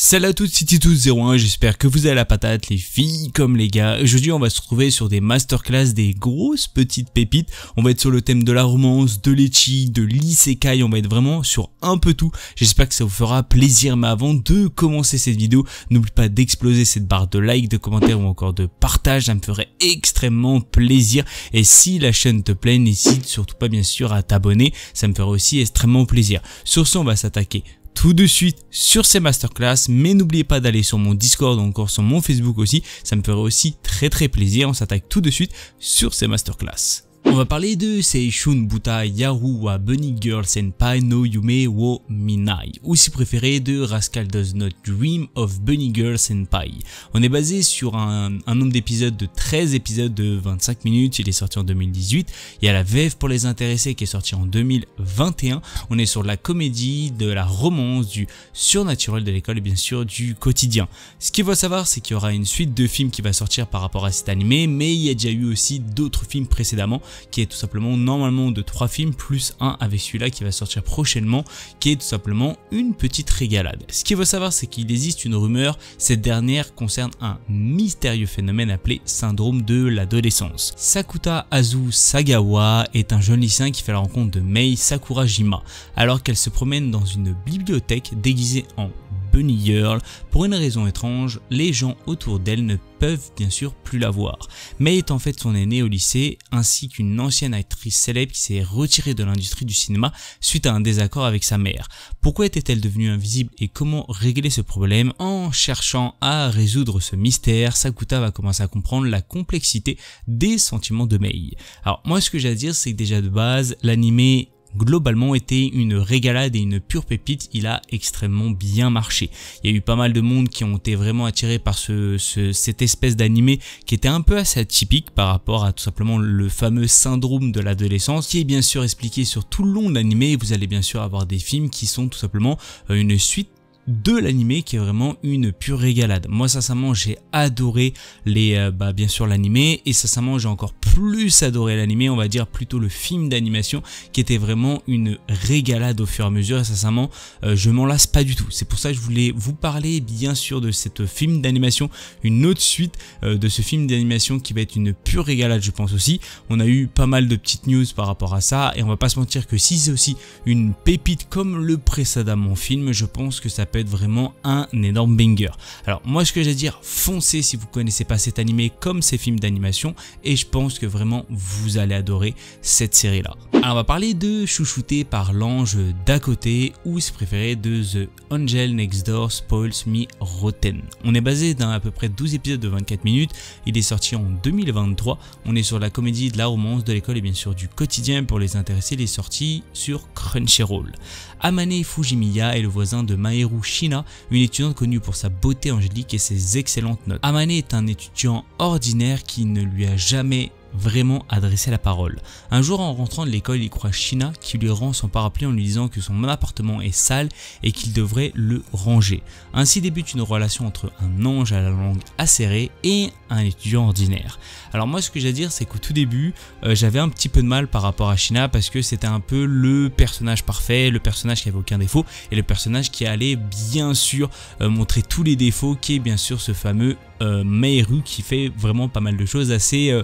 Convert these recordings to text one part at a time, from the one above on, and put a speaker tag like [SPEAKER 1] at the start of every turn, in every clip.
[SPEAKER 1] Salut à tous, c'est Titus01, j'espère que vous avez la patate, les filles comme les gars. Aujourd'hui on va se retrouver sur des masterclass, des grosses petites pépites. On va être sur le thème de la romance, de l'ecchi, de l'isekai, on va être vraiment sur un peu tout. J'espère que ça vous fera plaisir, mais avant de commencer cette vidéo, n'oublie pas d'exploser cette barre de like, de commentaires ou encore de partage, ça me ferait extrêmement plaisir. Et si la chaîne te plaît, n'hésite surtout pas bien sûr à t'abonner, ça me ferait aussi extrêmement plaisir. Sur ce, on va s'attaquer tout de suite sur ces masterclass, mais n'oubliez pas d'aller sur mon Discord ou encore sur mon Facebook aussi, ça me ferait aussi très plaisir. On s'attaque tout de suite sur ces masterclass. On va parler de Seishun Buta Yaru wa Bunny Girl Senpai no Yume wo Minai, ou si préféré de Rascal Does Not Dream of Bunny Girl Senpai. On est basé sur un nombre d'épisodes de 13 épisodes de 25 minutes, il est sorti en 2018. Il y a la VF pour les intéressés qui est sorti en 2021. On est sur la comédie, de la romance, du surnaturel de l'école et bien sûr du quotidien. Ce qu'il faut savoir, c'est qu'il y aura une suite de films qui va sortir par rapport à cet animé, mais il y a déjà eu aussi d'autres films précédemment, qui est tout simplement normalement de 3 films plus un avec celui-là qui va sortir prochainement, qui est tout simplement une petite régalade. Ce qu'il faut savoir, c'est qu'il existe une rumeur, cette dernière concerne un mystérieux phénomène appelé syndrome de l'adolescence. Sakuta Azu Sagawa est un jeune lycéen qui fait la rencontre de Mei Sakurajima alors qu'elle se promène dans une bibliothèque déguisée en Bunny Girl. Pour une raison étrange, les gens autour d'elle ne peuvent bien sûr plus la voir. Mei est en fait son aînée au lycée, ainsi qu'une ancienne actrice célèbre qui s'est retirée de l'industrie du cinéma suite à un désaccord avec sa mère. Pourquoi était-elle devenue invisible et comment régler ce problème? En cherchant à résoudre ce mystère, Sakuta va commencer à comprendre la complexité des sentiments de Mei. Alors moi, ce que j'ai à dire, c'est que déjà de base, l'anime globalement était une régalade et une pure pépite, il a extrêmement bien marché. Il y a eu pas mal de monde qui ont été vraiment attirés par cette espèce d'animé qui était un peu assez atypique par rapport à tout simplement le fameux syndrome de l'adolescence qui est bien sûr expliqué sur tout le long de l'animé. Vous allez bien sûr avoir des films qui sont tout simplement une suite de l'animé qui est vraiment une pure régalade. Moi sincèrement j'ai adoré bien sûr l'animé, et sincèrement j'ai encore plus adoré l'animé, on va dire plutôt le film d'animation qui était vraiment une régalade au fur et à mesure, et sincèrement je m'en lasse pas du tout. C'est pour ça que je voulais vous parler bien sûr de cette film d'animation, une autre suite de ce film d'animation qui va être une pure régalade je pense aussi. On a eu pas mal de petites news par rapport à ça, et on va pas se mentir que si c'est aussi une pépite comme le précédemment film, je pense que ça peut être vraiment un énorme banger. Alors moi ce que j'ai à dire, foncez si vous connaissez pas cet animé comme ces films d'animation, et je pense que vraiment vous allez adorer cette série là. Alors on va parler de Chouchouté par l'ange d'à côté, ou si préféré de The Angel Next Door Spoils Me Rotten. On est basé dans à peu près 12 épisodes de 24 minutes, il est sorti en 2023, on est sur la comédie, de la romance, de l'école et bien sûr du quotidien pour les intéressés. Il est sorti sur Crunchyroll. Amane Fujimiya est le voisin de Maheru Shina, une étudiante connue pour sa beauté angélique et ses excellentes notes. Amane est un étudiant ordinaire qui ne lui a jamais vraiment adressé la parole. Un jour en rentrant de l'école, il croit Shina qui lui rend son parapluie en lui disant que son appartement est sale et qu'il devrait le ranger. Ainsi débute une relation entre un ange à la langue acérée et un étudiant ordinaire. Alors moi ce que j'ai à dire, c'est qu'au tout début j'avais un petit peu de mal par rapport à Shina parce que c'était un peu le personnage parfait, le personnage qui avait aucun défaut et le personnage qui allait bien sûr montrer tous les défauts, qui est bien sûr ce fameux Maheru qui fait vraiment pas mal de choses assez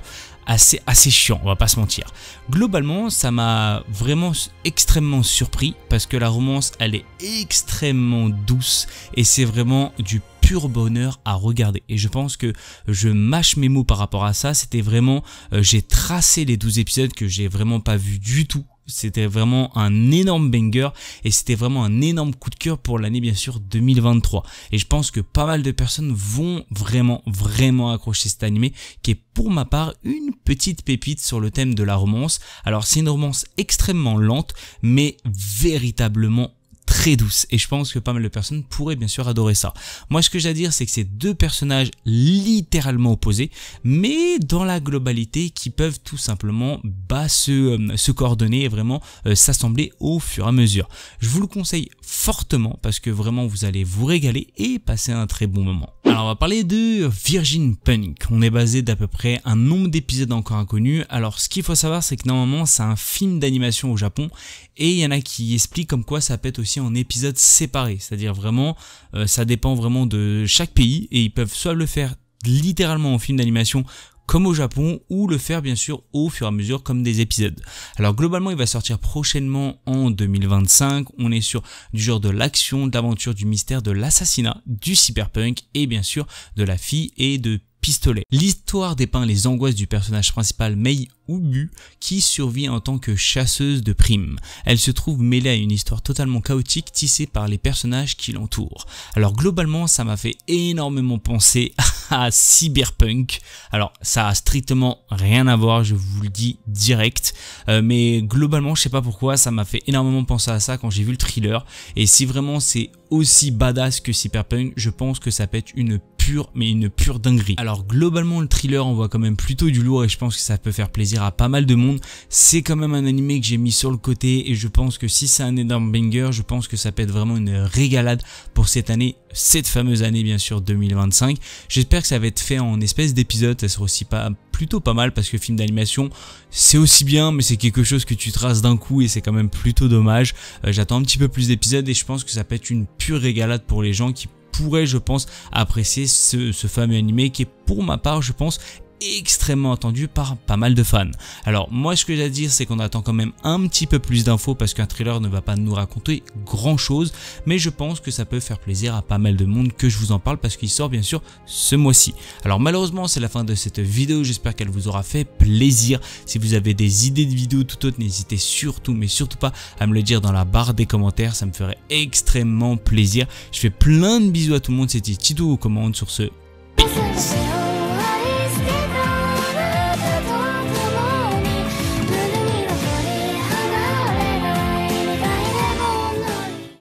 [SPEAKER 1] chiant, on va pas se mentir. Globalement ça m'a vraiment extrêmement surpris parce que la romance elle est extrêmement douce et c'est vraiment du pur bonheur à regarder, et je pense que je mâche mes mots par rapport à ça. C'était vraiment j'ai tracé les 12 épisodes que j'ai vraiment pas vu du tout. C'était vraiment un énorme banger et c'était vraiment un énorme coup de cœur pour l'année bien sûr 2023, et je pense que pas mal de personnes vont vraiment accrocher cet animé qui est pour ma part une petite pépite sur le thème de la romance. Alors c'est une romance extrêmement lente mais véritablement très douce, et je pense que pas mal de personnes pourraient bien sûr adorer ça. Moi ce que j'ai à dire, c'est que c'est deux personnages littéralement opposés mais dans la globalité qui peuvent tout simplement se coordonner et vraiment s'assembler au fur et à mesure. Je vous le conseille fortement parce que vraiment vous allez vous régaler et passer un très bon moment. Alors on va parler de Virgin Punk. On est basé d'à peu près un nombre d'épisodes encore inconnus. Alors ce qu'il faut savoir, c'est que normalement c'est un film d'animation au Japon, et il y en a qui expliquent comme quoi ça peut être aussi en épisodes séparés, c'est-à-dire vraiment ça dépend vraiment de chaque pays et ils peuvent soit le faire littéralement en film d'animation comme au Japon, ou le faire bien sûr au fur et à mesure comme des épisodes. Alors globalement il va sortir prochainement en 2025, on est sur du genre de l'action, de l'aventure, du mystère, de l'assassinat, du cyberpunk et bien sûr de la fille et de pistolet. L'histoire dépeint les angoisses du personnage principal Mei Ubu qui survit en tant que chasseuse de primes. Elle se trouve mêlée à une histoire totalement chaotique tissée par les personnages qui l'entourent. Alors globalement ça m'a fait énormément penser à Cyberpunk. Alors ça a strictement rien à voir, je vous le dis direct, mais globalement je sais pas pourquoi ça m'a fait énormément penser à ça quand j'ai vu le thriller, et si vraiment c'est aussi badass que Cyberpunk, je pense que ça peut être une pure dinguerie. Alors globalement le thriller envoie quand même plutôt du lourd et je pense que ça peut faire plaisir à pas mal de monde. C'est quand même un animé que j'ai mis sur le côté et je pense que si c'est un énorme banger, je pense que ça peut être vraiment une régalade pour cette année, cette fameuse année bien sûr 2025. J'espère que ça va être fait en espèces d'épisodes, ça sera aussi plutôt pas mal parce que film d'animation c'est aussi bien mais c'est quelque chose que tu traces d'un coup et c'est quand même plutôt dommage. J'attends un petit peu plus d'épisodes et je pense que ça peut être une pure régalade pour les gens qui pourraient je pense apprécier ce fameux animé qui est pour ma part je pense extrêmement attendu par pas mal de fans. Alors moi ce que j'ai à dire c'est qu'on attend quand même un petit peu plus d'infos parce qu'un thriller ne va pas nous raconter grand chose, mais je pense que ça peut faire plaisir à pas mal de monde que je vous en parle parce qu'il sort bien sûr ce mois-ci. Alors malheureusement c'est la fin de cette vidéo, j'espère qu'elle vous aura fait plaisir. Si vous avez des idées de vidéos tout autres, n'hésitez surtout mais surtout pas à me le dire dans la barre des commentaires, ça me ferait extrêmement plaisir. Je fais plein de bisous à tout le monde, c'était Tito aux commandes sur ce.